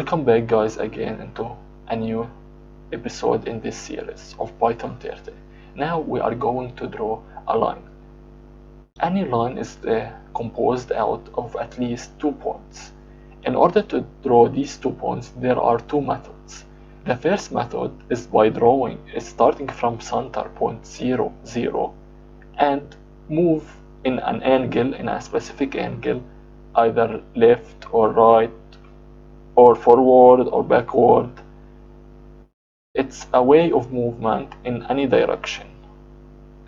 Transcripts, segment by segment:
Welcome back guys again into a new episode in this series of Python 30. Now we are going to draw a line. Any line is composed out of at least 2 points. In order to draw these 2 points, there are 2 methods. The first method is by starting from center point 0, 0 and move in an angle, in a specific angle, either left or right or forward or backward. It's a way of movement in any direction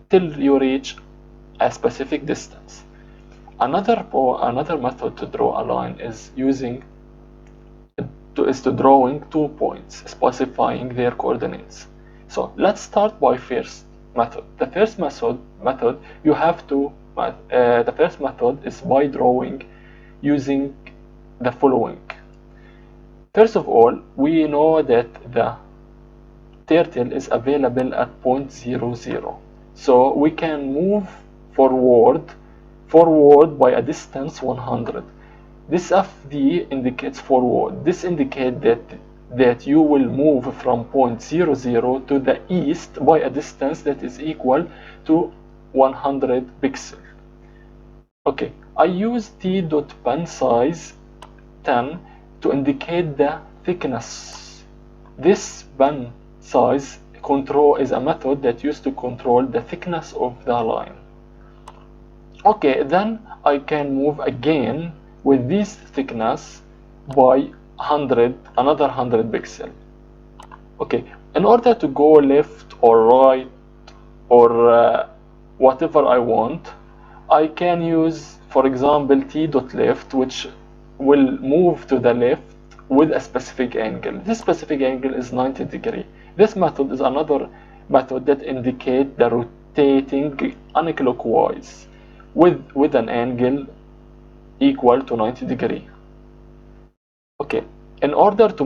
till you reach a specific distance. Another method to draw a line is drawing 2 points, specifying their coordinates. So let's start by first method. The first method you have to the first method is by drawing using the following. First of all, we know that the turtle is available at point 0, 0. So we can move forward by a distance 100. This FD indicates forward. This indicates that you will move from point 0, 0 to the east by a distance that is equal to 100 pixels. Okay, I use t.pen size 10 to indicate the thickness. This pen size control is a method that used to control the thickness of the line. Okay, then I can move again with this thickness by another 100 pixels. Okay, in order to go left or right or whatever I want, I can use, for example, t.left, which will move to the left with a specific angle. This specific angle is 90 degrees. This method is another method that indicates the rotating anti-clockwise with an angle equal to 90 degrees. Okay, in order to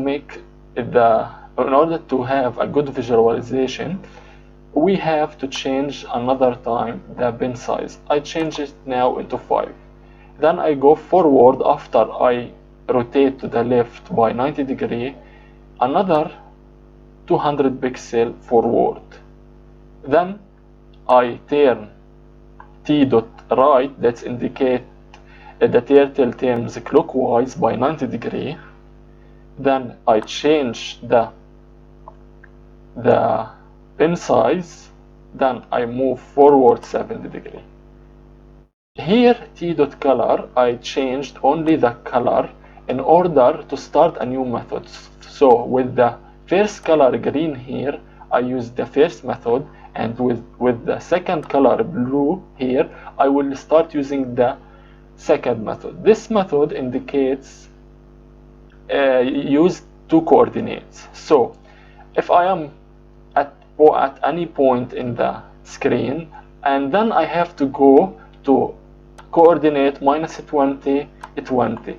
have a good visualization, we have to change another time the pen size. I change it now into 5. Then I go forward after I rotate to the left by 90 degrees, another 200 pixels forward. Then I turn t.right, that indicates the turtle turns clockwise by 90 degrees. Then I change the pen size. Then I move forward 70 degrees. Here t.color, I changed only the color in order to start a new method. So with the first color green here, I use the first method, and with the second color blue here, I will start using the second method. This method indicates use 2 coordinates. So if I am at any point in the screen, and then I have to go to coordinate minus 20, 20.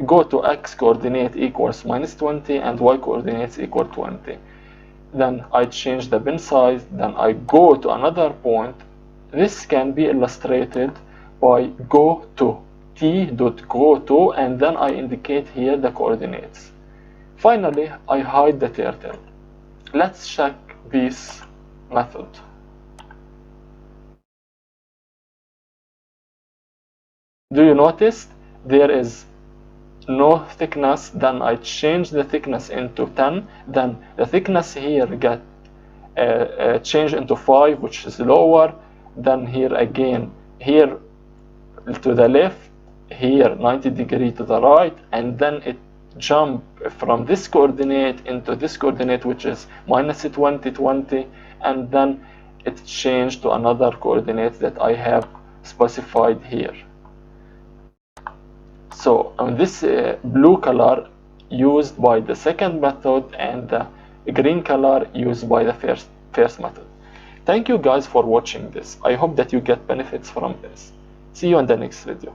Go to x coordinate equals minus 20 and y coordinates equal 20. Then I change the pen size, then I go to another point. This can be illustrated by go to t.go to, and then I indicate here the coordinates. Finally, I hide the turtle. Let's check this method. Do you notice there is no thickness? Then I change the thickness into 10. Then the thickness here get changed into 5, which is lower. Then here again, here to the left, here 90 degrees to the right, and then it jump from this coordinate into this coordinate, which is minus 20, 20, and then it changed to another coordinate that I have specified here. So this blue color used by the second method, and the green color used by the first method. Thank you guys for watching this. I hope that you get benefits from this. See you in the next video.